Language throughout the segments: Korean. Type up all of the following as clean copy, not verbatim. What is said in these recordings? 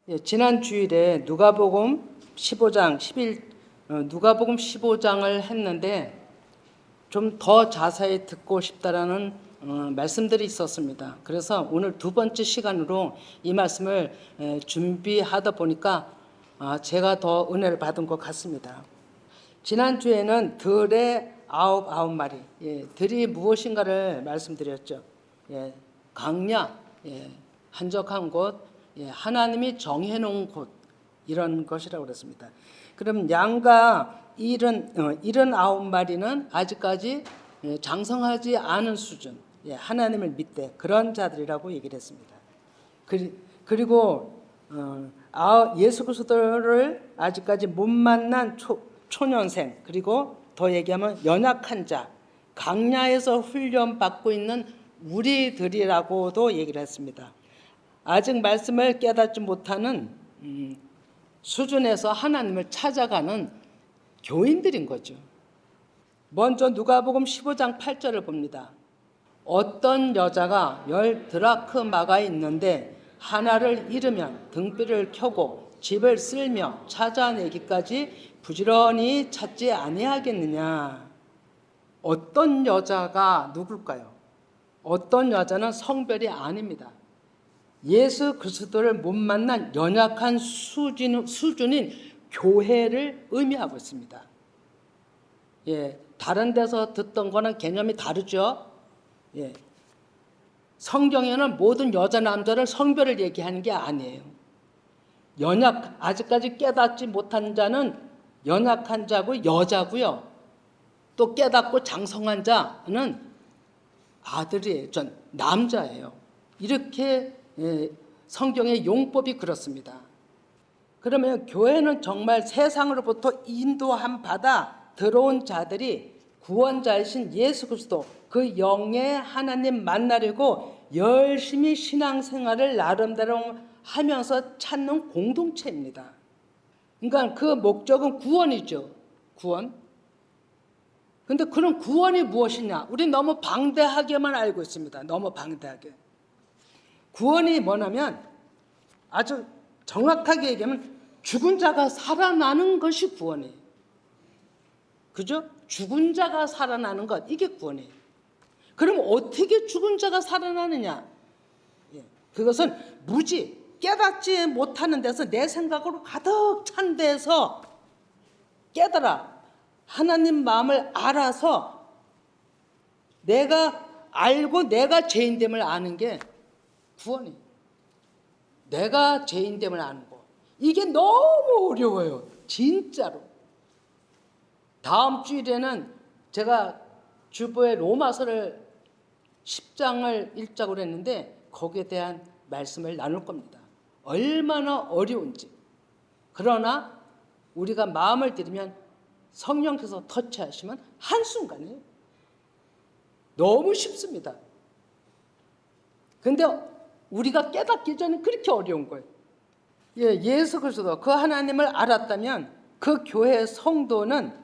예, 지난 주일에 누가복음 15장 11 누가복음 15장을 했는데 좀 더 자세히 듣고 싶다라는 말씀들이 있었습니다. 그래서 오늘 두 번째 시간으로 이 말씀을 준비하다 보니까 제가 더 은혜를 받은 것 같습니다. 지난 주에는 들의 아홉 마리, 들이 무엇인가를 말씀드렸죠. 강야, 한적한 곳, 하나님이 정해놓은 곳, 이런 것이라고 그랬습니다. 그럼 양과 79마리는 아직까지 장성하지 않은 수준, 하나님을 믿되 그런 자들이라고 얘기를 했습니다. 그리고 예수 그리스도를 아직까지 못 만난 초년생, 그리고 더 얘기하면 연약한 자, 강야에서 훈련받고 있는 우리들이라고도 얘기를 했습니다. 아직 말씀을 깨닫지 못하는 수준에서 하나님을 찾아가는 교인들인 거죠. 먼저 누가복음 15장 8절을 봅니다. 어떤 여자가 10 드라크마가 있는데 하나를 잃으면 등불을 켜고 집을 쓸며 찾아내기까지 부지런히 찾지 아니하겠느냐. 어떤 여자가 누굴까요? 어떤 여자는 성별이 아닙니다. 예수 그리스도를 못 만난 연약한 수준인 교회를 의미하고 있습니다. 다른 데서 듣던 거는 개념이 다르죠. 성경에는 모든 여자 남자를 성별을 얘기하는 게 아니에요. 아직까지 깨닫지 못한 자는 연약한 자고 여자고요. 또 깨닫고 장성한 자는 아들이에요. 전 남자예요. 이렇게 성경의 용법이 그렇습니다. 그러면 교회는 정말 세상으로부터 인도함 받아 들어온 자들이 구원자이신 예수 그리스도 그 영의 하나님 만나려고 열심히 신앙생활을 나름대로 하면서 찾는 공동체입니다. 그러니까 그 목적은 구원이죠. 구원. 근데 그런 구원이 무엇이냐? 우리 너무 방대하게만 알고 있습니다. 너무 방대하게. 구원이 뭐냐면 아주 정확하게 얘기하면 죽은 자가 살아나는 것이 구원이에요. 그죠? 죽은 자가 살아나는 것, 이게 구원이에요. 그럼 어떻게 죽은 자가 살아나느냐? 그것은 무지, 깨닫지 못하는 데서 내 생각으로 가득 찬 데서 깨달아 하나님 마음을 알아서 내가 알고 내가 죄인됨을 아는 게 구원이에요. 내가 죄인됨을 아는 거. 이게 너무 어려워요. 진짜로. 다음 주일에는 제가 주보에 로마서를 10장을 읽자고 했는데 거기에 대한 말씀을 나눌 겁니다. 얼마나 어려운지. 그러나 우리가 마음을 들이면 성령께서 터치하시면 한순간에 너무 쉽습니다. 근데 우리가 깨닫기 전에 그렇게 어려운 거예요. 예수 그리스도 그 하나님을 알았다면 그 교회 성도는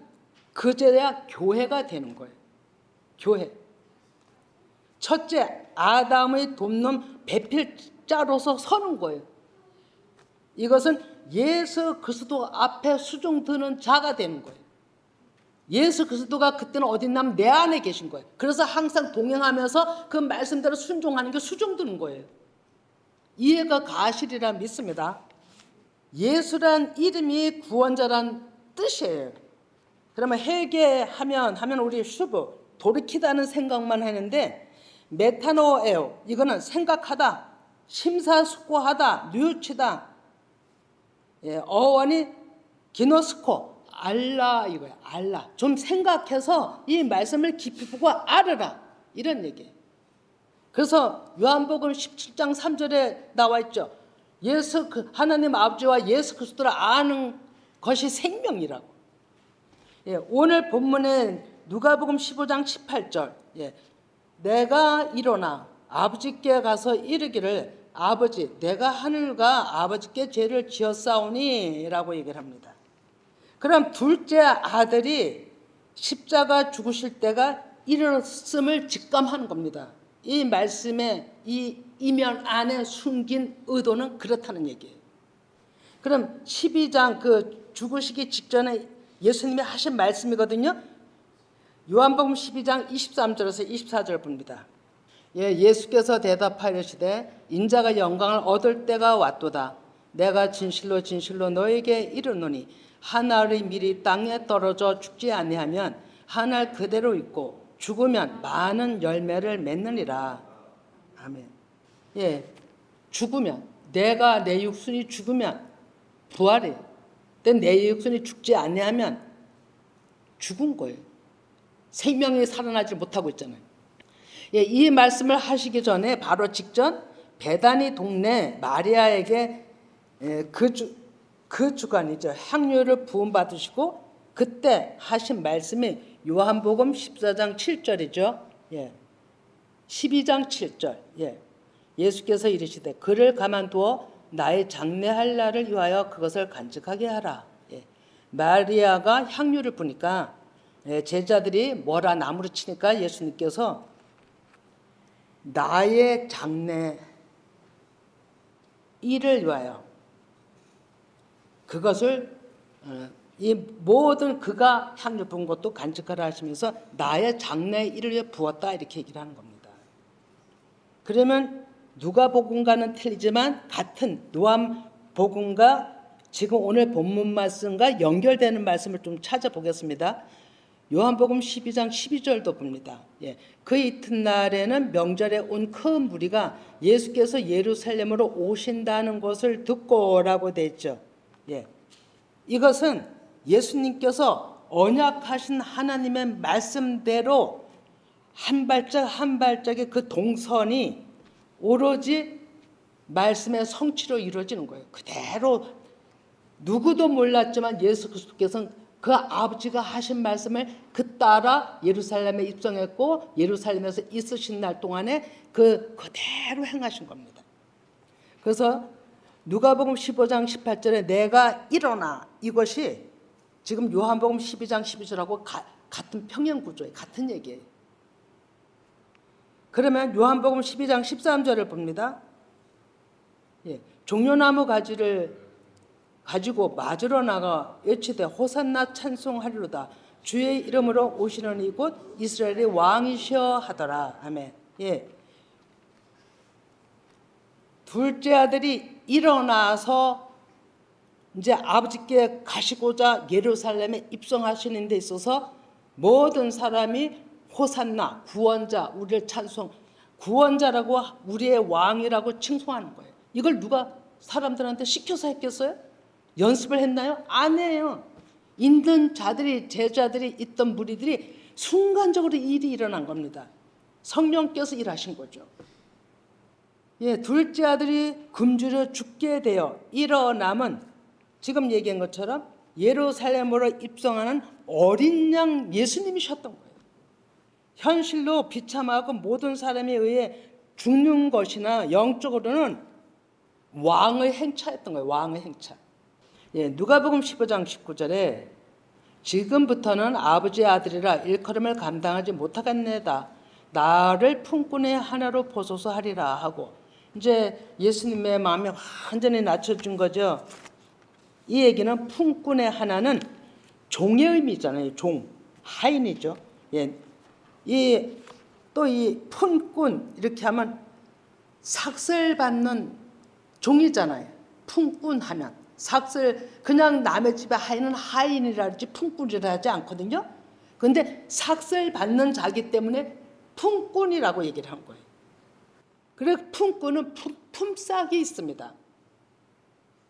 그제야 교회가 되는 거예요. 교회. 첫째, 아담의 돕는 배필자로서 서는 거예요. 이것은 예수 그리스도 앞에 수종 드는 자가 되는 거예요. 예수 그리스도가 그때는 어디 있냐면 내 안에 계신 거예요. 그래서 항상 동행하면서 그 말씀대로 순종하는 게 수종 드는 거예요. 이해가 가시리라 믿습니다. 예수란 이름이 구원자란 뜻이에요. 그러면 회개하면 우리 슈브 돌이키다는 생각만 하는데 메타노에오 이거는 생각하다, 심사숙고하다, 뉘우치다. 어원이 기노스코 알라 이거야. 알라. 좀 생각해서 이 말씀을 깊이 보고 알으라. 이런 얘기예요. 그래서 요한복음 17장 3절에 나와 있죠. 하나님 아버지와 예수 그리스도를 아는 것이 생명이라고. 오늘 본문에 누가복음 15장 18절. 내가 일어나 아버지께 가서 이르기를 아버지 내가 하늘과 아버지께 죄를 지었사오니 라고 얘기를 합니다. 그럼 둘째 아들이 십자가 죽으실 때가 이르렀음을 직감하는 겁니다. 이 말씀의 이 이면 안에 숨긴 의도는 그렇다는 얘기예요. 그럼 12장 그 죽으시기 직전에 예수님이 하신 말씀이거든요. 요한복음 12장 23절에서 24절 봅니다. 예수께서 대답하시되 인자가 영광을 얻을 때가 왔도다. 내가 진실로 진실로 너에게 이르노니 한 알의 밀이 땅에 떨어져 죽지 아니하면 한 알 그대로 있고 죽으면 많은 열매를 맺느니라. 아멘. 죽으면, 내가 내 육신이 죽으면 부활해. 근데 내 육신이 죽지 아니하면 죽은 거예요. 생명이 살아나지 못하고 있잖아요. 이 말씀을 하시기 전에 바로 직전 베다니 동네 마리아에게 그 주간이죠. 향유를 부음받으시고 그때 하신 말씀이 요한복음 14장 7절이죠. 12장 7절. 예수께서 이르시되 그를 가만두어 나의 장례할 날을 위하여 그것을 간직하게 하라. 마리아가 향유를 부니까 제자들이 뭐라 나무를 치니까 예수님께서 나의 장래 일을 위하여 그것을 이 모든 그가 향유 부은 것도 간직하라 하시면서 나의 장래 일을 위해 부었다 이렇게 얘기를 하는 겁니다. 그러면 누가복음과는 틀리지만 같은 요한복음과 지금 오늘 본문 말씀과 연결되는 말씀을 좀 찾아보겠습니다. 요한복음 12장 12절도 봅니다. 그 이튿날에는 명절에 온 큰 무리가 예수께서 예루살렘으로 오신다는 것을 듣고라고 되어 있죠. 이것은 예수님께서 언약하신 하나님의 말씀대로 한 발짝 한 발짝의 그 동선이 오로지 말씀의 성취로 이루어지는 거예요. 그대로 누구도 몰랐지만 예수 그리스도께서는 그 아버지가 하신 말씀을 그 따라 예루살렘에 입성했고 예루살렘에서 있으신 날 동안에 그대로 행하신 겁니다. 그래서 누가복음 15장 18절에 내가 일어나 이것이 지금 요한복음 12장 12절하고 같은 평행 구조예요. 같은 얘기예요. 그러면 요한복음 12장 13절을 봅니다. 종려나무 가지를 가지고 맞으러 나가 외치되 호산나 찬송하리로다. 주의 이름으로 오시는 이곳 이스라엘의 왕이시여 하더라. 아멘. 둘째 아들이 일어나서 이제 아버지께 가시고자 예루살렘에 입성하시는 데 있어서 모든 사람이 호산나 구원자 우리를 찬송 구원자라고 우리의 왕이라고 칭송하는 거예요. 이걸 누가 사람들한테 시켜서 했겠어요? 연습을 했나요? 안 해요. 있는 자들이 제자들이 있던 무리들이 순간적으로 일이 일어난 겁니다. 성령께서 일하신 거죠. 둘째 아들이 굶주려 죽게 되어 일어남은 지금 얘기한 것처럼 예루살렘으로 입성하는 어린 양 예수님이셨던 거예요. 현실로 비참하고 모든 사람에 의해 죽는 것이나 영적으로는 왕의 행차였던 거예요. 왕의 행차. 누가복음 15장 19절에 지금부터는 아버지의 아들이라 일컬음을 감당하지 못하겠네다. 나를 품꾼의 하나로 보소서 하리라 하고 이제 예수님의 마음이 완전히 낮춰준 거죠. 이 얘기는 품꾼의 하나는 종의 의미잖아요. 종, 하인이죠. 또 이 품꾼 이렇게 하면 삭슬 받는 종이잖아요. 품꾼 하면 삭슬 그냥 남의 집에 하인은 하인이라 하지 품꾼이라 하지 않거든요. 그런데 삭슬 받는 자기 때문에 품꾼이라고 얘기를 한 거예요. 그래 품꾼은 품삯이 있습니다.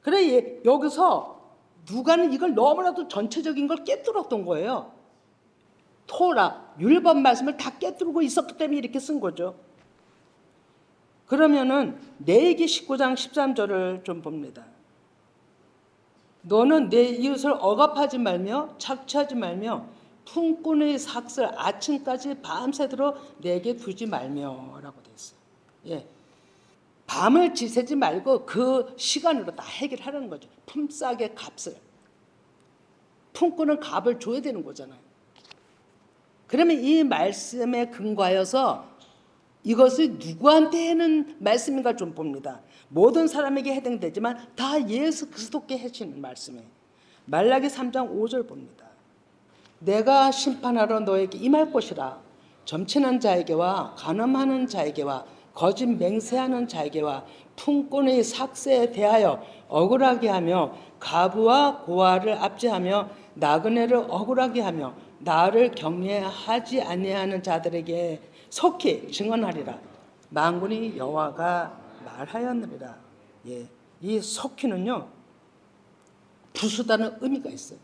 그래 여기서 누가는 이걸 너무나도 전체적인 걸 깨뜨렸던 거예요. 토라 율법 말씀을 다 깨뜨리고 있었기 때문에 이렇게 쓴 거죠. 그러면은 레위기 19장 13절을 좀 봅니다. 너는 내 이웃을 억압하지 말며 착취하지 말며 품꾼의 삭슬 아침까지 밤새도록 내게 두지 말며라고 돼 있어요. 밤을 지새지 말고 그 시간으로 다 해결하라는 거죠. 품삯의 값을. 품꾼은 값을 줘야 되는 거잖아요. 그러면 이 말씀에 근거하여서 이것이 누구한테 하는 말씀인가 좀 봅니다. 모든 사람에게 해당되지만 다 예수 그리스도께 해주는 말씀이에요. 말라기 3장 5절 봅니다. 내가 심판하러 너에게 임할 것이라. 점치는 자에게와 간음하는 자에게와 거짓 맹세하는 자에게와 품꾼의 삭세에 대하여 억울하게 하며 가부와 고아를 압제하며 나그네를 억울하게 하며 나를 경외하지 아니하는 자들에게 속히 증언하리라. 만군의 여호와가 말하였느니라. 예, 이 속히는요 부수다는 의미가 있어요.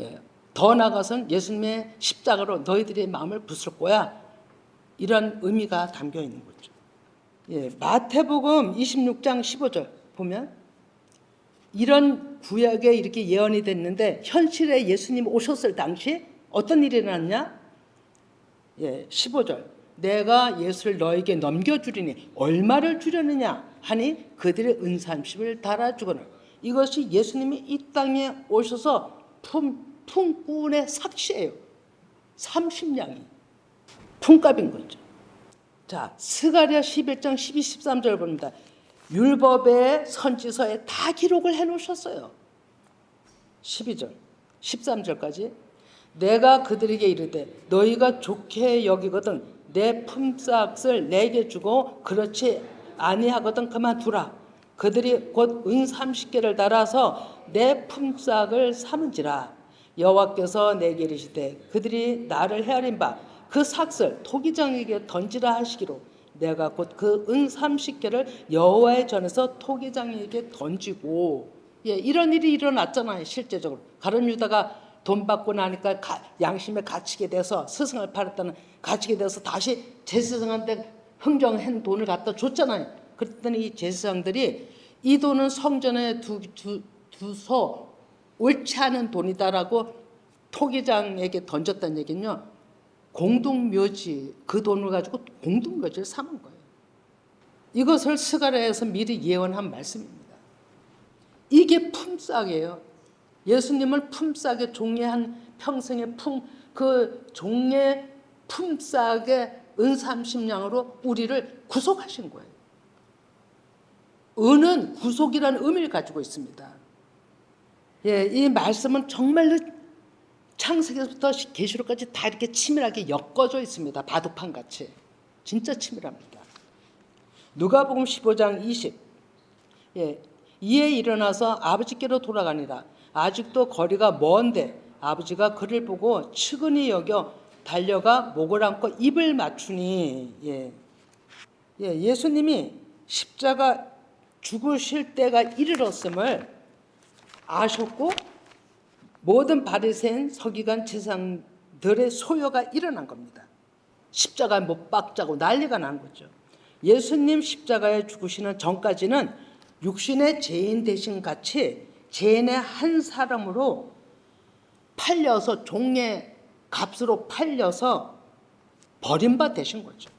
예, 더 나아가서는 예수님의 십자가로 너희들의 마음을 부술 거야. 이런 의미가 담겨 있는 거죠. 예, 마태복음 26장 15절 보면 이런 구약에 이렇게 예언이 됐는데 현실에 예수님 오셨을 당시 어떤 일이 일어났냐? 예, 15절. 내가 예수를 너에게 넘겨주리니 얼마를 주려느냐 하니 그들의 은삼십을 달아주거늘. 이것이 예수님이 이 땅에 오셔서 품꾼의 삭시예요. 30냥이 품값인 거죠. 자, 스가랴 11장 12, 13절 봅니다. 율법의 선지서에 다 기록을 해놓으셨어요. 12절, 13절까지. 내가 그들에게 이르되 너희가 좋게 여기거든 내 품삯을 내게 주고 그렇지 아니하거든 그만두라. 그들이 곧 은 30개를 달아서 내 품삯을 삼은지라. 여호와께서 내게 이르시되 그들이 나를 헤아린 바 그 삭슬 토기장에게 던지라 하시기로 내가 곧 그 은 30개를 여호와의 전에서 토기장에게 던지고. 예, 이런 일이 일어났잖아요. 실제적으로 가룟 유다가 돈 받고 나니까 양심에 갇히게 돼서 스승을 팔았다는 갇히게 돼서 다시 제사장한테 흥정한 돈을 갖다 줬잖아요. 그랬더니 이 제사장들이 이 돈은 성전에 두서 옳지 않은 돈이다라고 토기장에게 던졌다는 얘기는요. 공동묘지 그 돈을 가지고 공동묘지를 삼은 거예요. 이것을 스가랴에서 미리 예언한 말씀입니다. 이게 품삯이에요. 예수님을 품삯에 종례한 평생의 그 종례 품삯의 은 30냥으로 우리를 구속하신 거예요. 은은 구속이라는 의미를 가지고 있습니다. 예, 이 말씀은 정말로 창세기부터 계시록까지 다 이렇게 치밀하게 엮어져 있습니다. 바둑판 같이. 진짜 치밀합니다. 누가복음 15장 20. 예, 이에 일어나서 아버지께로 돌아가니라. 아직도 거리가 먼데 아버지가 그를 보고 측은히 여겨 달려가 목을 안고 입을 맞추니. 예수님이 십자가 죽으실 때가 이르렀음을 아셨고 모든 바리새인 서기관 제사장들의 소요가 일어난 겁니다. 십자가에 못 박자고 난리가 난 거죠. 예수님 십자가에 죽으시는 전까지는 육신의 죄인 대신 같이 죄인의 한 사람으로 팔려서 종의 값으로 팔려서 버림받 되신 거죠.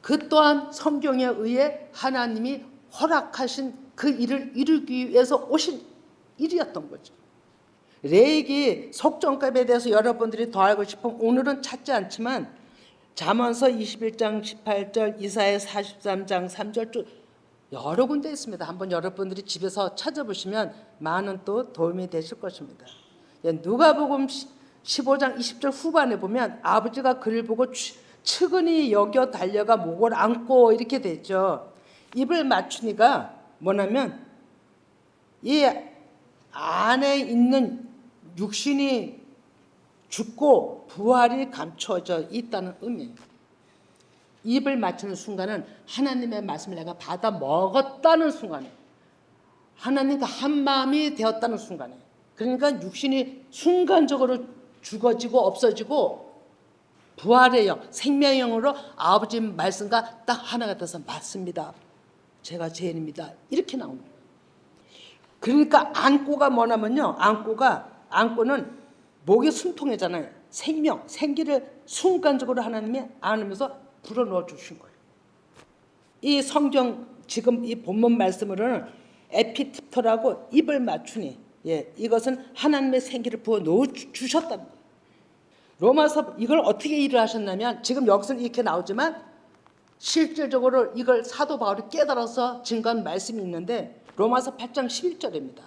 그 또한 성경에 의해 하나님이 허락하신 그 일을 이루기 위해서 오신 일이었던 거죠. 레위기 속정값에 대해서 여러분들이 더 알고 싶으면 오늘은 찾지 않지만 잠언서 21장 18절, 이사야 43장 3절 쭉 여러 군데 있습니다. 한번 여러분들이 집에서 찾아보시면 많은 또 도움이 되실 것입니다. 누가복음 15장 20절 후반에 보면 아버지가 그를 보고 측은히 여겨 달려가 목을 안고 이렇게 되죠. 입을 맞추니가 뭐냐면 이 안에 있는 육신이 죽고 부활이 감춰져 있다는 의미예요. 입을 맞추는 순간은 하나님의 말씀을 내가 받아 먹었다는 순간에 하나님과 한 마음이 되었다는 순간에 그러니까 육신이 순간적으로 죽어지고 없어지고 부활의 영, 생명의 영으로 아버지 말씀과 딱 하나가 돼서 맞습니다. 제가 죄인입니다. 이렇게 나옵니다. 그러니까 안고가 뭐냐면요. 안고는 목이 숨통이잖아요. 생명, 생기를 순간적으로 하나님이 안으면서 불어넣어 주신 거예요. 이 성경 지금 이 본문 말씀으로는 에피tip토라고 입을 맞추니 이것은 하나님의 생기를 부어 넣어 주셨다는 거예요. 로마서 이걸 어떻게 일을 하셨냐면 지금 여기서는 이렇게 나오지만 실질적으로 이걸 사도 바울이 깨달아서 증거한 말씀이 있는데 로마서 8장 11절입니다.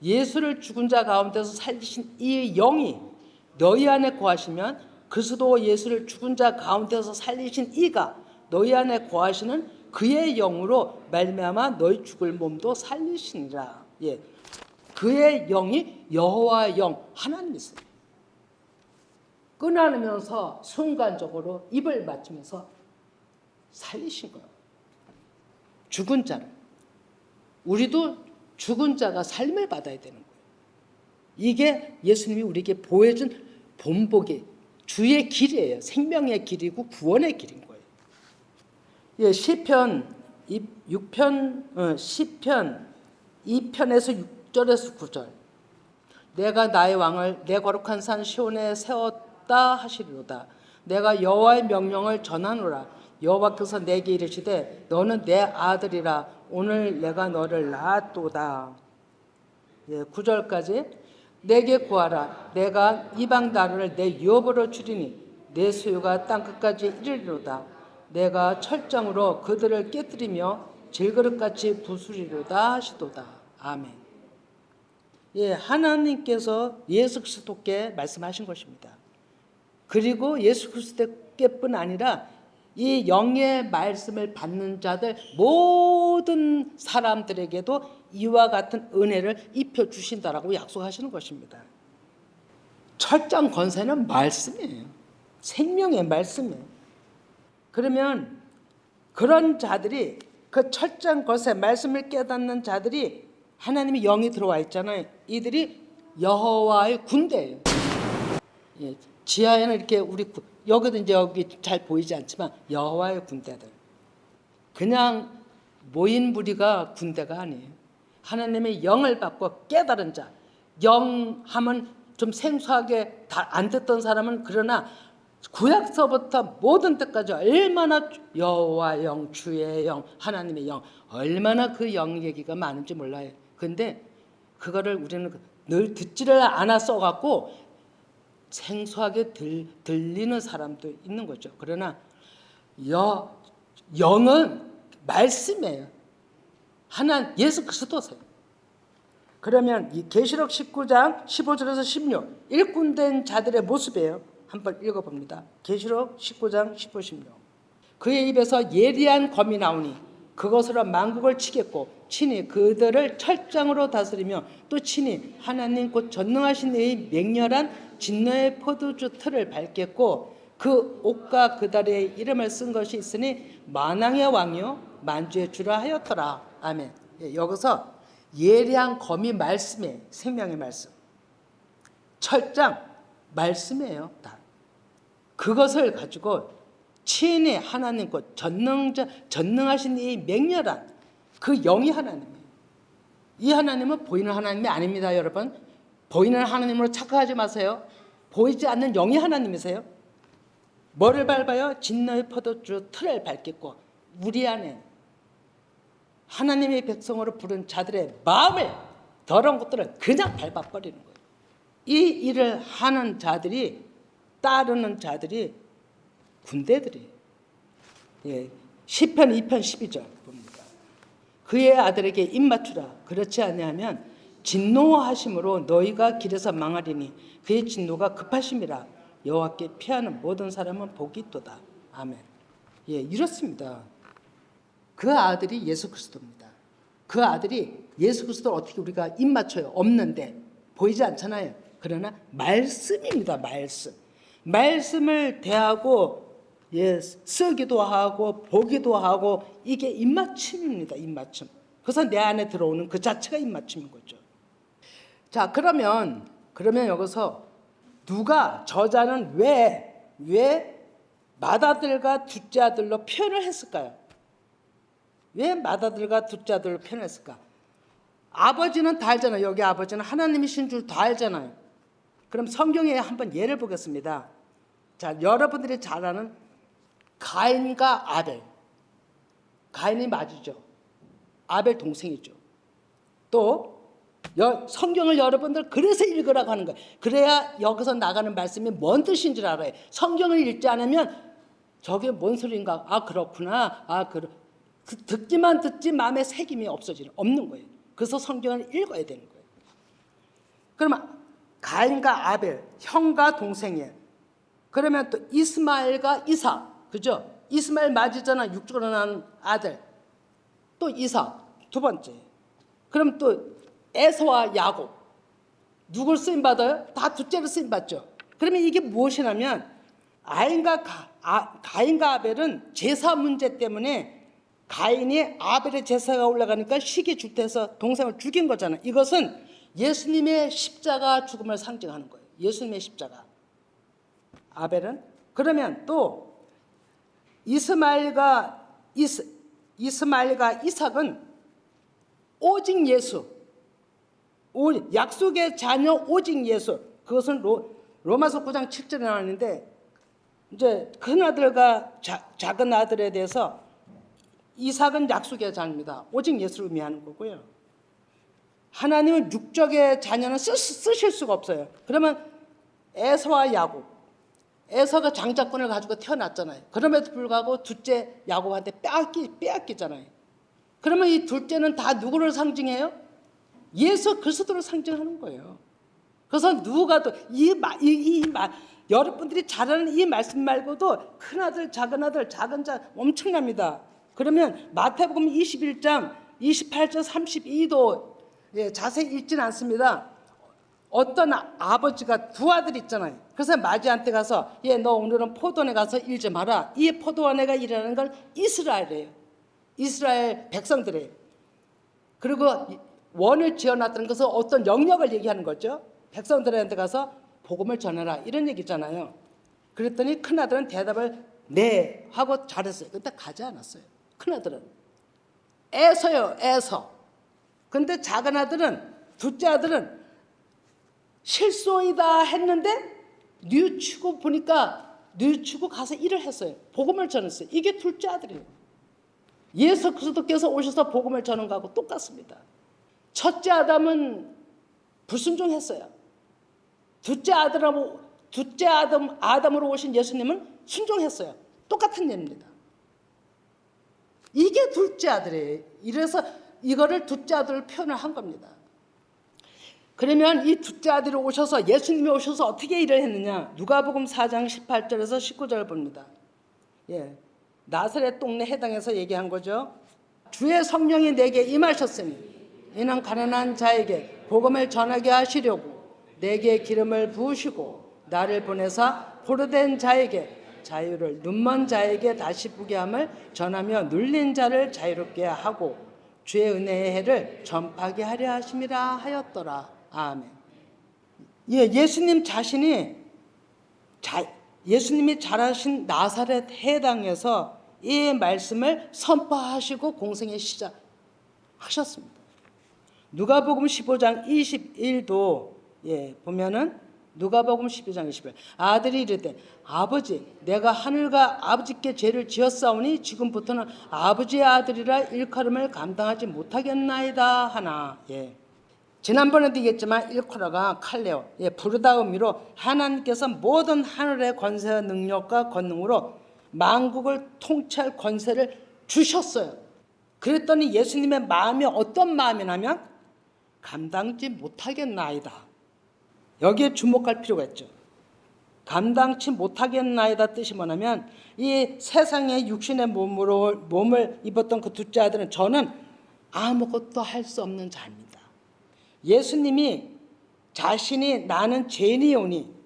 예수를 죽은 자 가운데서 살리신 이 영이 너희 안에 거하시면 그리스도 예수를 죽은 자 가운데서 살리신 이가 너희 안에 거하시는 그의 영으로 말미암아 너희 죽을 몸도 살리시니라. 예, 그의 영이 여호와의 영 하나님이세요. 끊어내면서 순간적으로 입을 맞추면서 살리신 거예요. 죽은 자를. 우리도 죽은 자가 삶을 받아야 되는 거예요. 이게 예수님이 우리에게 보여준 본보기 주의 길이에요. 생명의 길이고 구원의 길인 거예요. 예, 시편 2편에서 6절에서 9절. 내가 나의 왕을 내 거룩한 산 시온에 세웠다 하시리로다. 내가 여호와의 명령을 전하노라. 여호와께서 내게 이르시되 너는 내 아들이라. 오늘 내가 너를 낳았도다. 예, 9절까지. 내게 구하라. 내가 이방 나라를 내 유업으로 주리니 내 소유가 땅끝까지 이르리로다. 내가 철장으로 그들을 깨뜨리며 질그릇같이 부수리로다 하시도다. 아멘. 예, 하나님께서 예수 그리스도께 말씀하신 것입니다. 그리고 예수 그리스도께뿐 아니라 이 영의 말씀을 받는 자들 모든 사람들에게도 이와 같은 은혜를 입혀 주신다라고 약속하시는 것입니다. 철장 권세는 말씀이에요. 생명의 말씀이에요. 그러면 그런 자들이 그 철장 권세 말씀을 깨닫는 자들이 하나님의 영이 들어와 있잖아요. 이들이 여호와의 군대예요. 예, 지하에는 이렇게 우리 여기도 이제 여기 잘 보이지 않지만 여호와의 군대들. 그냥 모인 무리가 군대가 아니에요. 하나님의 영을 받고 깨달은 자. 영 하면 좀 생소하게 다 안 듣던 사람은 그러나 구약서부터 모든 때까지 얼마나 여호와 영, 주의 영, 하나님의 영 얼마나 그 영 얘기가 많은지 몰라요. 근데 그거를 우리는 늘 듣지를 않았어 갖고 생소하게 들리는 사람도 있는 거죠. 그러나 영은 말씀이에요. 예수 그리스도세요. 그러면 이 계시록 19장 15절에서 16 일꾼된 자들의 모습이에요. 한번 읽어봅니다. 계시록 19장 15, 16 그의 입에서 예리한 검이 나오니 그것으로 만국을 치겠고 친히 그들을 철장으로 다스리며 또 친히 하나님 곧 전능하신 이의 맹렬한 진노의 포도주 틀을 밟겠고 그 옥과 그 달에 이름을 쓴 것이 있으니 만왕의 왕이요 만주의 주라 하였더라. 아멘. 예, 여기서 예리한 검이 말씀이에요. 생명의 말씀. 철장 말씀이에요. 다. 그것을 가지고 친히 하나님 곧 전능하신 이 맹렬한 그 영이 하나님이에요. 이 하나님은 보이는 하나님이 아닙니다. 여러분. 보이는 하나님으로 착각하지 마세요. 보이지 않는 영이 하나님이세요. 뭐를 밟아요? 진노의 포도주 틀을 밟겠고 우리 안에 하나님의 백성으로 부른 자들의 마음을 더러운 것들을 그냥 밟아버리는 거예요. 이 일을 하는 자들이 따르는 자들이 군대들이에요. 예, 시편 2편 12절 봅니다. 그의 아들에게 입 맞추라. 그렇지 아니하면 진노하심으로 너희가 길에서 망하리니 그의 진노가 급하심이라. 여호와께 피하는 모든 사람은 복이 있도다. 아멘. 예, 이렇습니다. 그 아들이 예수 그리스도입니다. 그 아들이 예수 그리스도를 어떻게 우리가 입 맞춰요? 없는데 보이지 않잖아요. 그러나 말씀입니다. 말씀을 대하고 예, 쓰기도 하고 보기도 하고 이게 입맞춤입니다. 입맞춤. 그래서 내 안에 들어오는 그 자체가 입맞춤인 거죠. 자, 그러면 여기서 누가 저자는 왜 맏아들과 둘째 아들로 표현을 했을까요? 왜 맏아들과 둘째 아들로 표현했을까? 아버지는 다 알잖아요. 여기 아버지는 하나님이신 줄 다 알잖아요. 그럼 성경에 한번 예를 보겠습니다. 자, 여러분들이 잘 아는 가인과 아벨. 가인이 맞이죠. 아벨 동생이죠. 또 성경을 여러분들 그래서 읽으라고 하는 거예요. 그래야 여기서 나가는 말씀이 뭔 뜻인 줄 알아요. 성경을 읽지 않으면 저게 뭔 소린가? 아 그렇구나. 듣기만 듣지 마음에 새김이 없는 거예요. 그래서 성경을 읽어야 되는 거예요. 그러면 가인과 아벨, 형과 동생이에요. 그러면 또 이스마엘과 이삭, 그죠? 이스마엘 맞이잖아. 육적으로 난 아들. 또 이삭, 두 번째. 그럼 또 에서와 야곱. 누굴 쓰임 받아요? 다 둘째로 쓰임 받죠. 그러면 이게 무엇이냐면 가인과 아벨은 제사 문제 때문에 가인이 아벨의 제사가 올라가니까 시기 줄태해서 동생을 죽인 거잖아요. 이것은 예수님의 십자가 죽음을 상징하는 거예요. 예수님의 십자가. 아벨은 그러면 또 이스마엘과 이삭은 오직 예수, 약속의 자녀 오직 예수. 그것은 로마서 9장 7절에 나왔는데 이제 큰 아들과 작은 아들에 대해서 이삭은 약속의 자녀입니다. 오직 예수를 의미하는 거고요. 하나님은 육적의 자녀는 쓰실 수가 없어요. 그러면 에서와 야곱. 에서가 장자권을 가지고 태어났잖아요. 그럼에도 불구하고 둘째 야곱한테 빼앗기잖아요. 그러면 이 둘째는 다 누구를 상징해요? 예수 그리스도를 상징하는 거예요. 그래서 누가 또 여러분들이 잘 아는 이 말씀 말고도 큰아들, 작은 자 엄청납니다. 그러면 마태복음 21장 28절 32도 자세히 읽지는 않습니다. 어떤 아버지가 두 아들이 있잖아요. 그래서 마지한테 가서 너 오늘은 포도원에 가서 일 좀 하라. 이 포도원에가 일하는 걸 이스라엘이에요. 이스라엘 백성들이에요. 그리고 원을 지어놨다는 것은 어떤 영역을 얘기하는 거죠. 백성들한테 가서 복음을 전해라 이런 얘기잖아요. 그랬더니 큰아들은 대답을 네 하고 잘했어요. 근데 가지 않았어요. 큰아들은 에서요. 에서. 근데 작은 아들은 둘째 아들은 실소이다 했는데 뉘우치고 보니까 뉘우치고 가서 일을 했어요. 복음을 전했어요. 이게 둘째 아들이에요. 예수 그리스도께서 오셔서 복음을 전한 거하고 똑같습니다. 첫째 아담은 불순종했어요. 둘째 아담으로 오신 예수님은 순종했어요. 똑같은 예입니다. 이게 둘째 아들이에요. 이래서 이거를 둘째 아들을 표현을 한 겁니다. 그러면 이 둘째 아들이 오셔서 예수님이 오셔서 어떻게 일을 했느냐? 누가복음 4장 18절에서 19절 봅니다. 나사렛 동네 해당에서 얘기한 거죠. 주의 성령이 내게 임하셨으니 이는 가난한 자에게 복음을 전하게 하시려고 내게 기름을 부으시고 나를 보내사 포로된 자에게 자유를 눈먼 자에게 다시 보게 함을 전하며 눌린 자를 자유롭게 하고 주의 은혜의 해를 전파하게 하려 하심이라 하였더라. 아멘. 예수님 자신이 예수님이 자라신 나사렛 해당에서 이 말씀을 선포하시고 공생의 시작하셨습니다. 누가복음 15장 21도 보면은 누가복음 12장 21 아들이 이르되 아버지 내가 하늘과 아버지께 죄를 지었사오니 지금부터는 아버지의 아들이라 일컬음을 감당하지 못하겠나이다 하나. 지난번에도 얘기했지만 일컬어가 칼레오 부르다 의미로 하나님께서 모든 하늘의 권세와 능력과 권능으로 만국을 통치할 권세를 주셨어요. 그랬더니 예수님의 마음이 어떤 마음이냐면 감당지 못하겠나이다. 여기에 주목할 필요가 있죠. 감당치 못하겠나이다 뜻이 뭐냐면 이 세상의 육신의 몸을 입었던 그 둘째 아들은 저는 아무것도 할 수 없는 자입니다. 예수님이 자신이 나는 죄인이오니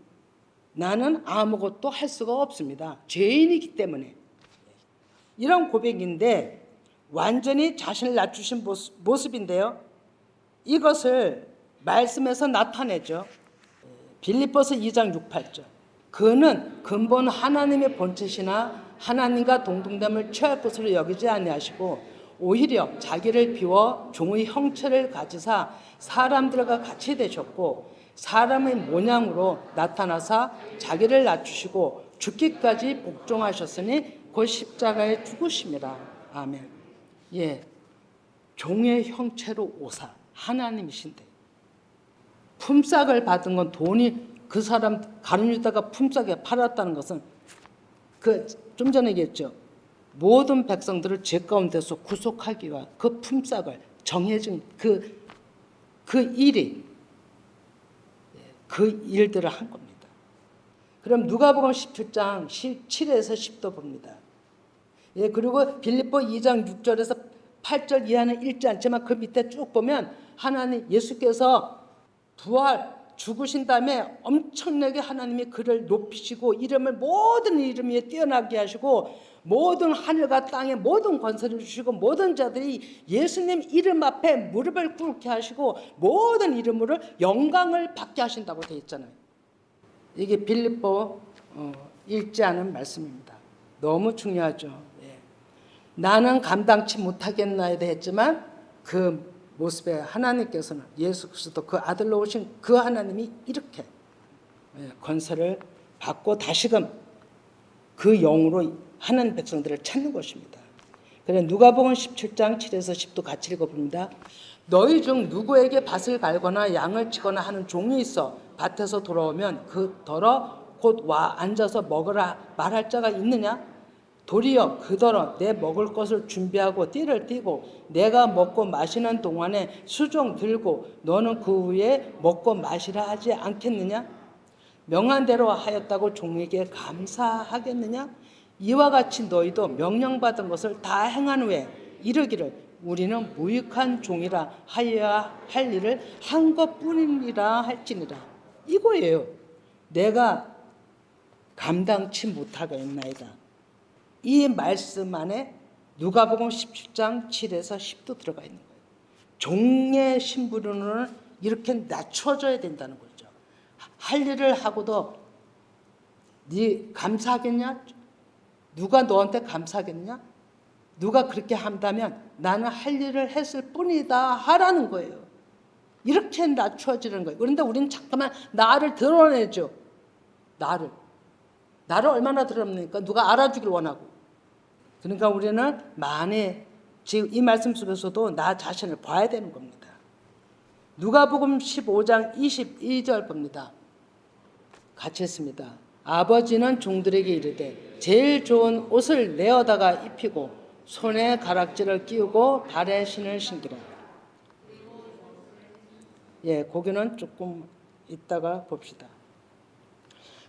나는 아무것도 할 수가 없습니다. 죄인이기 때문에. 이런 고백인데 완전히 자신을 낮추신 모습인데요. 이것을 말씀에서 나타내죠. 빌립보서 2장 6, 8절. 그는 근본 하나님의 본체시나 하나님과 동등됨을 취할 것으로 여기지 아니하시고 오히려 자기를 비워 종의 형체를 가지사 사람들과 같이 되셨고 사람의 모양으로 나타나사 자기를 낮추시고 죽기까지 복종하셨으니 곧 십자가에 죽으심이라. 아멘. 종의 형체로 오사 하나님이신데 품삯을 받은 건 돈이 그 사람 가룟유다가 품삯에 팔았다는 것은 좀 전에 얘기했죠. 모든 백성들을 죄 가운데서 구속하기 위한 그 품삯을 정해진 그 일이 그 일들을 한 겁니다. 그럼 누가복음 17장 7에서 10도 봅니다. 예, 그리고 빌립보 2장 6절에서 8절 이하는 읽지 않지만 그 밑에 쭉 보면 하나님 예수께서 죽으신 다음에 엄청나게 하나님이 그를 높이시고 모든 이름 위에 뛰어나게 하시고 모든 하늘과 땅의 모든 권세를 주시고 모든 자들이 예수님 이름 앞에 무릎을 꿇게 하시고 모든 이름으로 영광을 받게 하신다고 되어 있잖아요. 이게 빌립보 읽지 않은 말씀입니다. 너무 중요하죠. 예. 나는 감당치 못하겠나이다 했지만 그 모습에 하나님께서는 예수 그리스도 그 아들로 오신 그 하나님이 이렇게 권세를 받고 다시금 그 영으로 하는 백성들을 찾는 것입니다. 그래 누가복음 17장 7에서 10도 같이 읽어봅니다. 너희 중 누구에게 밭을 갈거나 양을 치거나 하는 종이 있어 밭에서 돌아오면 그 더러 곧 와 앉아서 먹으라 말할 자가 있느냐? 도리어 그더러 내 먹을 것을 준비하고 띠를 띠고 내가 먹고 마시는 동안에 수종 들고 너는 그 후에 먹고 마시라 하지 않겠느냐? 명한 대로 하였다고 종에게 감사하겠느냐? 이와 같이 너희도 명령받은 것을 다 행한 후에 이르기를 우리는 무익한 종이라 하여야 할 일을 한 것뿐이니라 할지니라. 이거예요. 내가 감당치 못하겠나이다. 이 말씀 안에 누가복음 17장 7에서 10도 들어가 있는 거예요. 종의 신분으로는 이렇게 낮춰져야 된다는 거죠. 할 일을 하고도 네 감사하겠냐? 누가 너한테 감사하겠냐? 누가 그렇게 한다면 나는 할 일을 했을 뿐이다 하라는 거예요. 이렇게 낮춰지는 거예요. 그런데 우리는 잠깐만 나를 드러내죠. 나를 얼마나 드러냅니까? 누가 알아주길 원하고. 그러니까 우리는 지금 이 말씀 속에서도 나 자신을 봐야 되는 겁니다. 누가복음 15장 22절 봅니다. 같이 했습니다. 아버지는 종들에게 이르되 제일 좋은 옷을 내어다가 입히고 손에 가락지를 끼우고 발에 신을 신기라. 예, 거기는 조금 이따가 봅시다.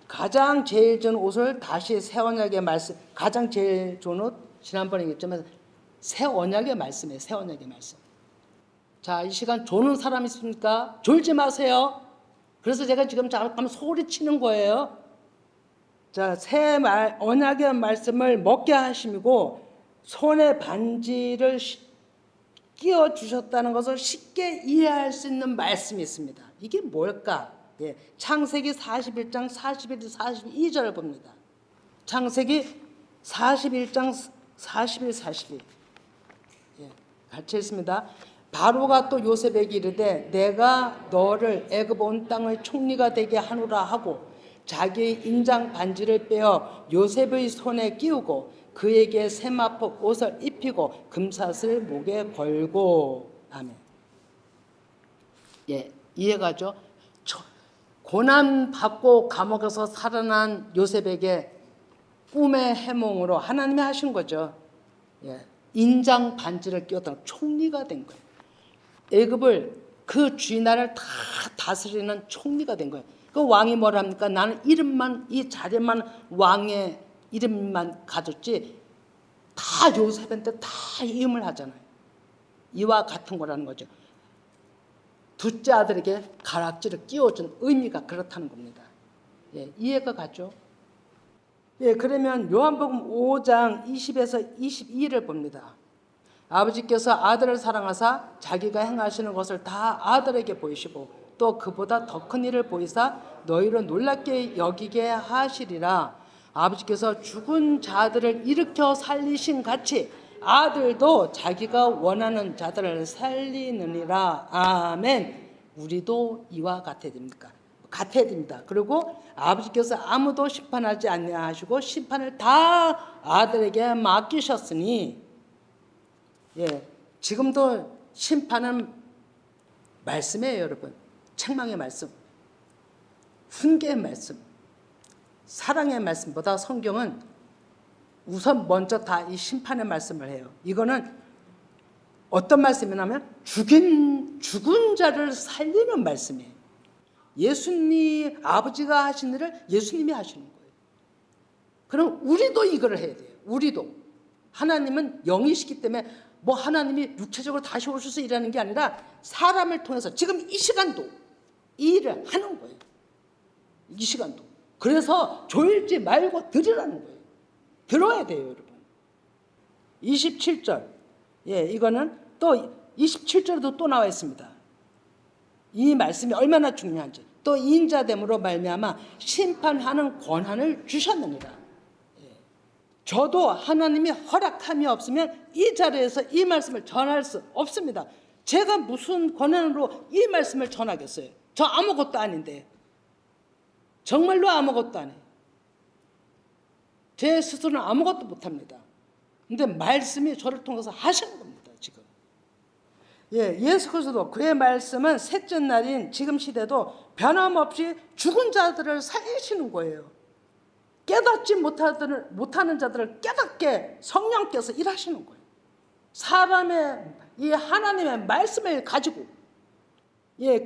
가장 제일 좋은 옷을 다시 새 언약의 말씀, 가장 제일 좋은 옷 지난번에 얘기했지만 새 언약의 말씀이에요. 새 언약의 말씀. 자, 이 시간 조는 사람 있습니까? 졸지 마세요. 그래서 제가 지금 잠깐 소리치는 거예요. 자, 새 언약의 말씀을 먹게 하시고 손에 반지를 끼워 주셨다는 것을 쉽게 이해할 수 있는 말씀이 있습니다. 이게 뭘까? 예, 창세기 41장 41, 42절을 봅니다. 창세기 41장 41, 42. 예, 같이 했습니다. 바로가 또 요셉에게 이르되 내가 너를 애굽 온 땅의 총리가 되게 하노라 하고 자기의 인장 반지를 빼어 요셉의 손에 끼우고 그에게 세마포 옷을 입히고 금사슬 목에 걸고. 아멘. 예, 이해가죠? 고난 받고 감옥에서 살아난 요셉에게 꿈의 해몽으로 하나님이 하신 거죠. 예, 인장 반지를 끼웠다 총리가 된 거예요. 애굽을 그 주인나라를 다 다스리는 총리가 된 거예요. 그 왕이 뭐라 합니까? 나는 이름만 이 자리만 왕의 이름만 가졌지 다 요셉한테 다 이임을 하잖아요. 이와 같은 거라는 거죠. 둘째 아들에게 가락지를 끼워준 의미가 그렇다는 겁니다. 예, 이해가 가죠? 예, 그러면 요한복음 5장 20에서 22를 봅니다. 아버지께서 아들을 사랑하사 자기가 행하시는 것을 다 아들에게 보이시고 또 그보다 더 큰 일을 보이사 너희를 놀랍게 여기게 하시리라. 아버지께서 죽은 자들을 일으켜 살리신 같이 아들도 자기가 원하는 자들을 살리느니라. 아멘. 우리도 이와 같아야 됩니까? 같아야 됩니다. 그리고 아버지께서 아무도 심판하지 아니하시고 심판을 다 아들에게 맡기셨으니, 예, 지금도 심판은 말씀이에요, 여러분. 책망의 말씀, 훈계의 말씀, 사랑의 말씀보다 성경은 우선 먼저 다 이 심판의 말씀을 해요. 이거는 어떤 말씀이냐면 죽은 자를 살리는 말씀이에요. 예수님 아버지가 하신 일을 예수님이 하시는 거예요. 그럼 우리도 이거를 해야 돼요. 우리도. 하나님은 영이시기 때문에 뭐 하나님이 육체적으로 다시 오셔서 일하는 게 아니라 사람을 통해서 지금 이 시간도 이 일을 하는 거예요. 이 시간도. 그래서 졸지 말고 들으라는 거예요. 들어야 돼요, 여러분. 27절. 예, 이거는 또 27절에도 또 나와 있습니다. 이 말씀이 얼마나 중요한지. 또 인자됨으로 말미암아 심판하는 권한을 주셨느니라. 예. 저도 하나님이 허락함이 없으면 이 자리에서 이 말씀을 전할 수 없습니다. 제가 무슨 권한으로 이 말씀을 전하겠어요? 저 아무것도 아닌데. 정말로 아무것도 안 해요. 제 스스로는 아무것도 못합니다. 근데 말씀이 저를 통해서 하시는 겁니다. 지금. 예, 예수 그리스도 그의 말씀은 셋째 날인 지금 시대도 변함없이 죽은 자들을 살리시는 거예요. 깨닫지 못하는 자들을 깨닫게 성령께서 일하시는 거예요. 사람의 이 하나님의 말씀을 가지고 예,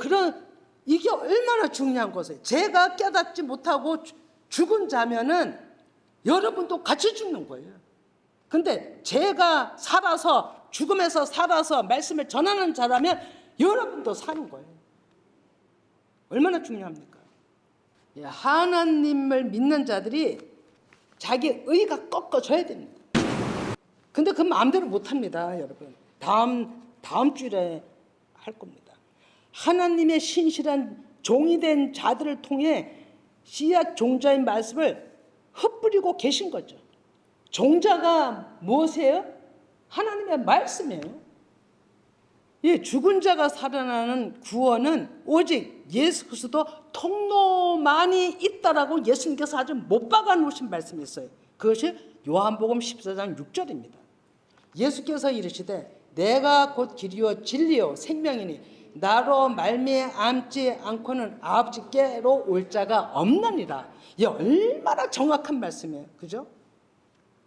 이게 얼마나 중요한 것이에요. 제가 깨닫지 못하고 죽은 자면은 여러분도 같이 죽는 거예요. 근데 제가 살아서 죽음에서 살아서 말씀을 전하는 자라면 여러분도 사는 거예요. 얼마나 중요합니까? 예, 하나님을 믿는 자들이 자기 의가 꺾어져야 됩니다. 근데 그 마음대로 못합니다, 여러분. 다음 주일에 할 겁니다. 하나님의 신실한 종이 된 자들을 통해 씨앗 종자인 말씀을 흩뿌리고 계신 거죠. 종자가 무엇이에요? 하나님의 말씀이에요. 예, 죽은 자가 살아나는 구원은 오직 예수 그리스도 통로만이 있다라고 예수님께서 아주 못 박아 놓으신 말씀이 있어요. 그것이 요한복음 14장 6절입니다. 예수께서 이르시되 내가 곧 길이요 진리요 생명이니 나로 말미암지 않고는 아버지께로 올 자가 없느니라. 이 얼마나 정확한 말씀이에요. 그죠?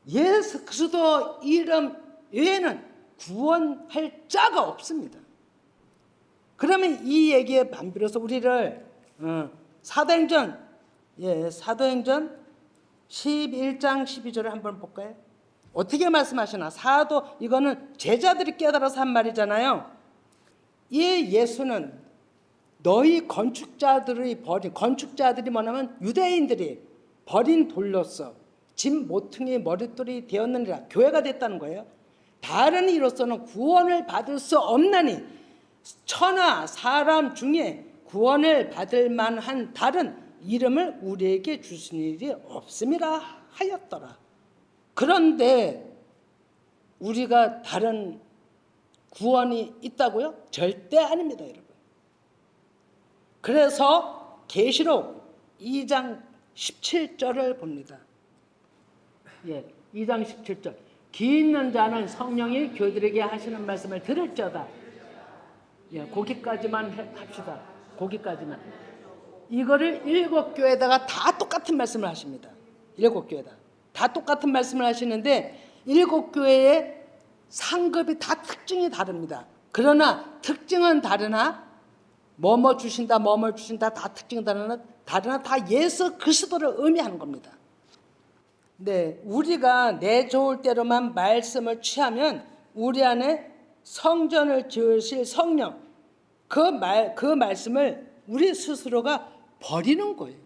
예수 그리스도 이름 외에는 구원할 자가 없습니다. 그러면 이 얘기에 반비로서 우리를 사도행전 11장 12절을 한번 볼까요? 어떻게 말씀하시나? 이거는 제자들이 깨달아서 한 말이잖아요. 이 예수는 너희 건축자들이 뭐냐면 유대인들이 버린 돌로서 짐 모퉁이 머릿돌이 되었느니라. 교회가 됐다는 거예요. 다른 이로서는 구원을 받을 수 없나니 천하 사람 중에 구원을 받을 만한 다른 이름을 우리에게 주신 일이 없음이라 하였더라. 그런데 우리가 다른 구원이 있다고요? 절대 아닙니다, 여러분. 그래서 계시록 2장 17절을 봅니다. 예, 2장 17절. 귀 있는 자는 성령이 교회들에게 하시는 말씀을 들을지어다. 예, 거기까지만 합시다. 거기까지만. 이거를 7교회에다가 다 똑같은 말씀을 하십니다. 7교회다. 다 똑같은 말씀을 하시는데 7교회의 상급이 다 특징이 다릅니다. 그러나 특징은 다르나 뭐뭐 주신다 다 특징이 다르나 다 예수 그리스도를 의미하는 겁니다. 네, 우리가 내 좋을 대로만 말씀을 취하면 우리 안에 성전을 지으실 성령 그 말씀을 우리 스스로가 버리는 거예요.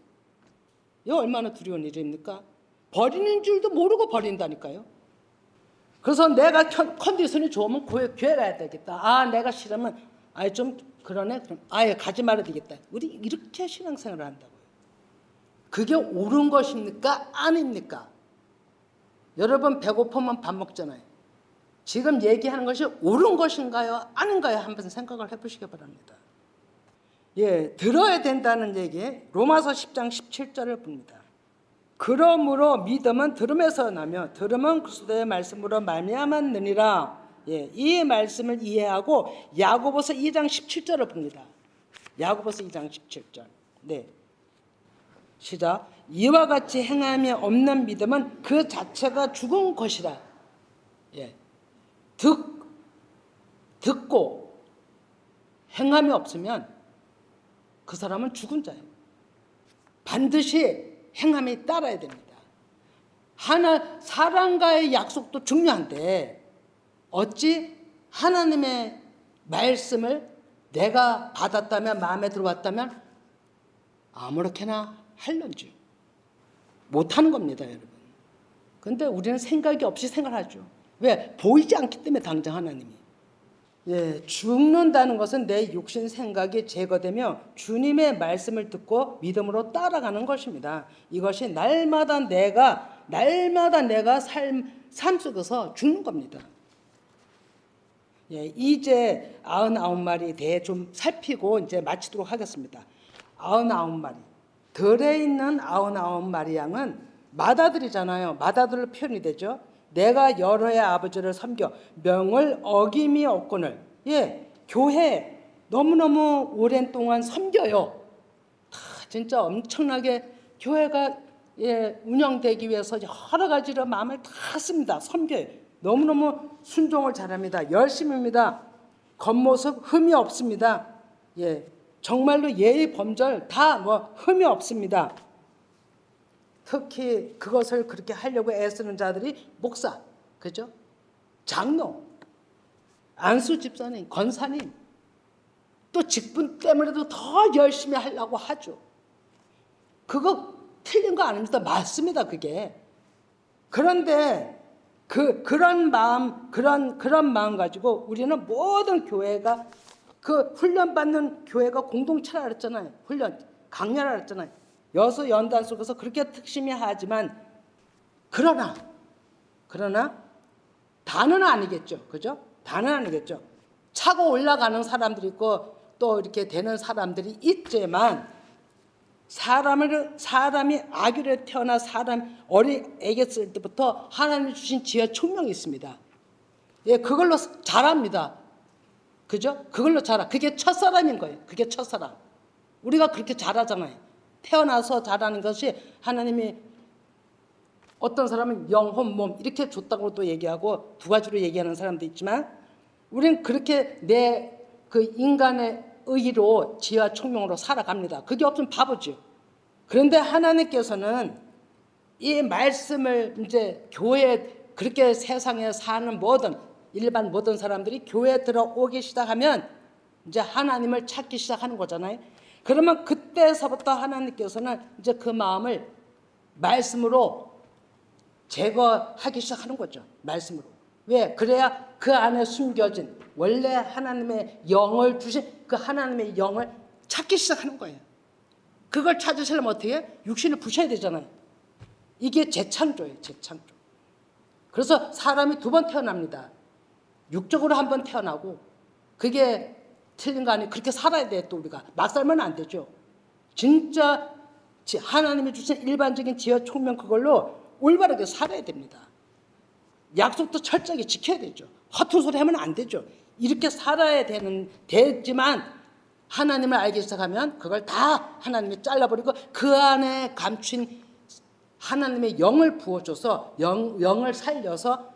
이거 얼마나 두려운 일입니까? 버리는 줄도 모르고 버린다니까요. 그래서 내가 컨디션이 좋으면 교회 가야 되겠다. 아, 내가 싫으면 좀 그러네. 그럼 아예 가지 말아야 되겠다. 우리 이렇게 신앙생활을 한다고요. 그게 옳은 것입니까? 아닙니까? 여러분 배고프면 밥 먹잖아요. 지금 얘기하는 것이 옳은 것인가요? 아닌가요? 한번 생각을 해보시기 바랍니다. 예, 들어야 된다는 얘기 로마서 10장 17절을 봅니다. 그러므로 믿음은 들음에서 나며 들음은 그리스도의 말씀으로 말미암았느니라. 예, 이 말씀을 이해하고 야고보서 2장 17절을 봅니다. 야고보서 2장 17절. 네. 시작. 이와 같이 행함이 없는 믿음은 그 자체가 죽은 것이라. 예. 듣고 행함이 없으면 그 사람은 죽은 자예요. 반드시 행함이 따라야 됩니다. 사람과의 약속도 중요한데 어찌 하나님의 말씀을 내가 받았다면, 마음에 들어왔다면 아무렇게나 할런지 못하는 겁니다, 여러분. 그런데 우리는 생각이 없이 생각하죠. 왜? 보이지 않기 때문에 당장 하나님이. 예, 죽는다는 것은 내 육신 생각이 제거되며 주님의 말씀을 듣고 믿음으로 따라가는 것입니다. 이것이 날마다 내가 삶 속에서 죽는 겁니다. 예, 이제 99마리에 대해 좀 살피고 이제 마치도록 하겠습니다. 99마리. 들에 있는 99마리 양은 맏아들이잖아요. 맏아들로 표현이 되죠. 내가 여러의 아버지를 섬겨 명을 어김이 없거늘. 예, 교회 너무너무 오랜 동안 섬겨요. 진짜 엄청나게 교회가 운영되기 위해서 여러 가지로 마음을 다 씁니다. 섬겨요. 너무너무 순종을 잘합니다. 열심입니다. 겉모습 흠이 없습니다. 예, 정말로 예의 범절 다 흠이 없습니다. 특히 그것을 그렇게 하려고 애쓰는 자들이 목사, 그죠? 장로, 안수 집사님, 권사님, 또 직분 때문에도 더 열심히 하려고 하죠. 그거 틀린 거 아닙니다. 맞습니다, 그게. 그런데 그런 마음 가지고 우리는 모든 교회가 그 훈련받는 교회가 공동체라 그랬잖아요. 강렬하라 그랬잖아요. 여수 연단 속에서 그렇게 특심히 하지만 그러나 다는 아니겠죠. 그죠? 다는 아니겠죠. 차고 올라가는 사람들이 있고 또 이렇게 되는 사람들이 있지만 사람이 아기를 태어나 애기 쓸 때부터 하나님이 주신 지혜와 총명이 있습니다. 예, 그걸로 자랍니다. 그죠? 그걸로 자라. 그게 첫사람인 거예요. 그게 첫사람. 우리가 그렇게 자라잖아요. 태어나서 자라는 것이 하나님이 어떤 사람은 영혼, 몸 이렇게 줬다고 또 얘기하고 두 가지로 얘기하는 사람도 있지만 우리는 그렇게 그 인간의 의로 지혜와 총명으로 살아갑니다. 그게 없으면 바보죠. 그런데 하나님께서는 이 말씀을 이제 교회에 그렇게 세상에 사는 일반 모든 사람들이 교회에 들어오기 시작하면 이제 하나님을 찾기 시작하는 거잖아요. 그러면 그때서부터 하나님께서는 이제 그 마음을 말씀으로 제거하기 시작하는 거죠. 말씀으로. 왜? 그래야 그 안에 숨겨진 원래 하나님의 영을 주신 그 하나님의 영을 찾기 시작하는 거예요. 그걸 찾으시려면 어떻게 해요? 육신을 부셔야 되잖아요. 이게 재창조예요. 재창조. 그래서 사람이 두 번 태어납니다. 육적으로 한 번 태어나고 그게 틀린 거 아니에요. 그렇게 살아야 돼요. 또 우리가 막 살면 안 되죠. 진짜 하나님이 주신 일반적인 지혜와 총명 그걸로 올바르게 살아야 됩니다. 약속도 철저하게 지켜야 되죠. 허튼 소리 하면 안 되죠. 이렇게 살아야 되지만 하나님을 알기 시작하면 그걸 다 하나님이 잘라버리고 그 안에 감춘 하나님의 영을 부어줘서 영을 살려서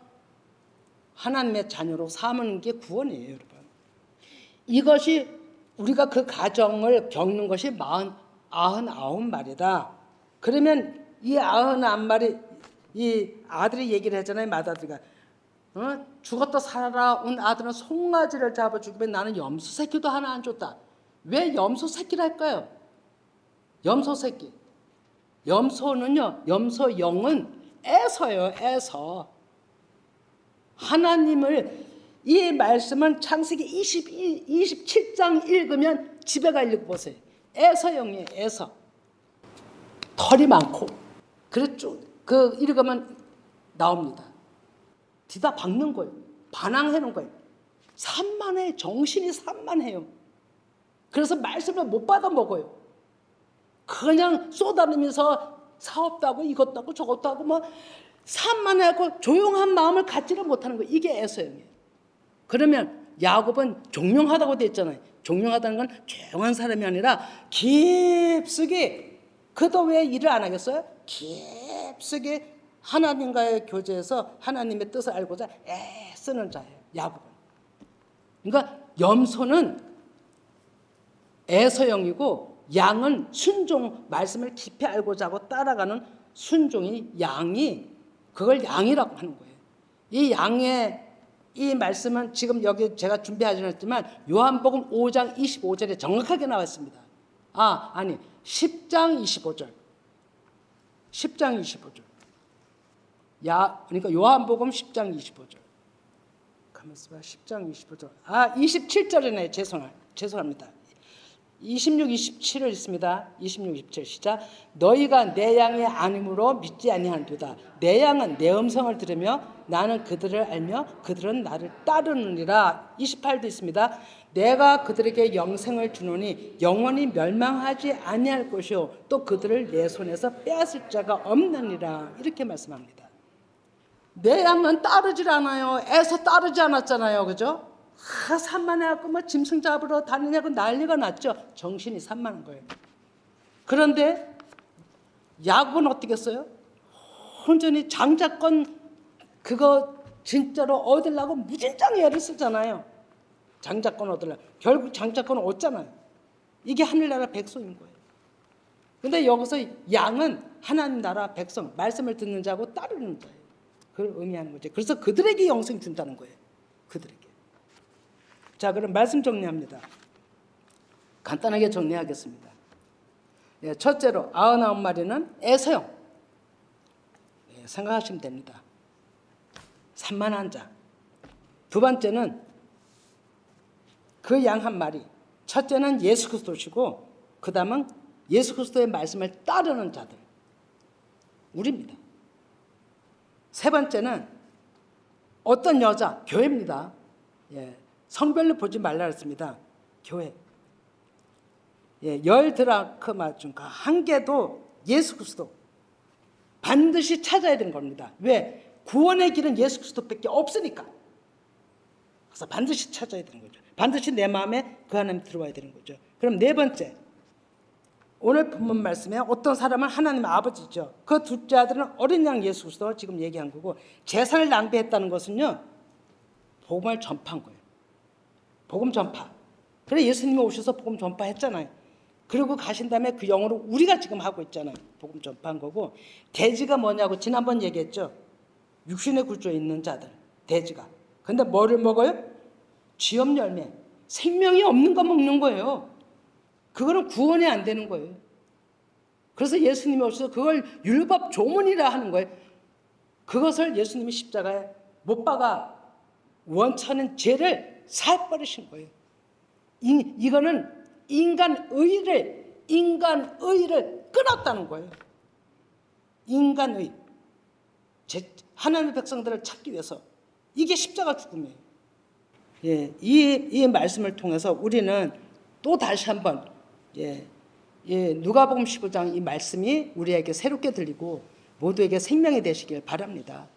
하나님의 자녀로 삼는 게 구원이에요, 여러분. 이것이 우리가 그 가정을 겪는 것이 99마리다. 그러면 이 99마리 이 아들이 얘기를 했잖아요. 맏아들이가 죽었다 살아온 아들은 송아지를 잡아 죽이면 나는 염소 새끼도 하나 안 줬다. 왜 염소 새끼를 할까요? 염소 새끼. 염소는요. 염소 영은 애서예요. 애서. 하나님을 이 말씀은 창세기 27장 읽으면 집에 가 읽어보세요. 애서영이에요. 애서. 털이 많고 그랬죠. 그 읽으면 나옵니다. 뒤다 박는 거예요. 반항하는 거예요. 산만해. 정신이 산만해요. 그래서 말씀을 못 받아 먹어요. 그냥 쏟아내면서 사업도 하고 이것도 하고 저것도 하고 산만하고 조용한 마음을 갖지를 못하는 거예요. 이게 애서영이에요. 그러면 야곱은 종명하다고 돼 있잖아요. 종명하다는 건 조용한 사람이 아니라 깊숙이 그도 왜 일을 안 하겠어요? 깊숙이 하나님과의 교제에서 하나님의 뜻을 알고자 애쓰는 자예요. 야곱은. 그러니까 염소는 애서형이고 양은 순종, 말씀을 깊이 알고자 하고 따라가는 순종이 양이 그걸 양이라고 하는 거예요. 이 양의 이 말씀은 지금 여기 제가 준비하지 않았지만 요한복음 5장 25절에 정확하게 나와 있습니다. 아니 10장 25절. 10장 25절. 그러니까 요한복음 10장 25절. 가만있어 봐. 10장 25절. 27절이네. 죄송합니다. 26, 27을 있습니다. 26, 27 시작. 너희가 내 양의 아님으로 믿지 아니하는도다. 내 양은 내 음성을 들으며 나는 그들을 알며 그들은 나를 따르느니라. 28도 있습니다. 내가 그들에게 영생을 주노니 영원히 멸망하지 아니할 것이요 또 그들을 내 손에서 빼앗을 자가 없느니라. 이렇게 말씀합니다. 내 양은 따르질 않아요. 애서 따르지 않았잖아요. 그죠? 산만해갖고 뭐 짐승 잡으러 다니냐고 난리가 났죠. 정신이 산만한 거예요. 그런데 야곱은 어떻게 했어요? 혼전히 장자권 그거 진짜로 얻으려고 무진장 애를 쓰잖아요. 장자권 얻으려고. 결국 장자권을 얻잖아요. 이게 하늘나라 백성인 거예요. 근데 여기서 양은 하나님 나라 백성, 말씀을 듣는 자고 따르는 자예요. 그걸 의미하는 거죠. 그래서 그들에게 영생 준다는 거예요. 그들에게. 자, 그럼 말씀 정리합니다. 간단하게 정리하겠습니다. 첫째로 99마리는 애서형. 생각하시면 됩니다. 산만한 자. 두 번째는 그 양 한 마리. 첫째는 예수 그리스도시고 그 다음은 예수 그리스도의 말씀을 따르는 자들. 우리입니다. 세 번째는 어떤 여자, 교회입니다. 성별로 보지 말라 했습니다. 교회. 10드라크마 중 한 개도 예수 그리스도 반드시 찾아야 되는 겁니다. 왜? 구원의 길은 예수 그리스도밖에 없으니까. 그래서 반드시 찾아야 되는 거죠. 반드시 내 마음에 그 하나님 들어와야 되는 거죠. 그럼 네 번째. 오늘 본문 말씀에 어떤 사람은 하나님 아버지죠. 그 둘째 아들은 어린 양 예수 그리스도가 지금 얘기한 거고 재산을 낭비했다는 것은요. 복음을 전파한 거예요. 복음 전파. 그래 예수님이 오셔서 복음 전파했잖아요. 그리고 가신 다음에 그 영으로 우리가 지금 하고 있잖아요. 복음 전파한 거고 돼지가 뭐냐고 지난번 얘기했죠. 육신의 굴조에 있는 자들. 돼지가. 근데 뭐를 먹어요? 쥐염 열매. 생명이 없는 거 먹는 거예요. 그거는 구원이 안 되는 거예요. 그래서 예수님이 오셔서 그걸 율법 조문이라 하는 거예요. 그것을 예수님이 십자가에 못 박아 원천은 죄를 사버리신 거예요. 이거는 인간의를 끊었다는 거예요. 인간의. 하나님의 백성들을 찾기 위해서. 이게 십자가 죽음이에요. 이 말씀을 통해서 우리는 또 다시 한번 누가복음 15장 이 말씀이 우리에게 새롭게 들리고 모두에게 생명이 되시길 바랍니다.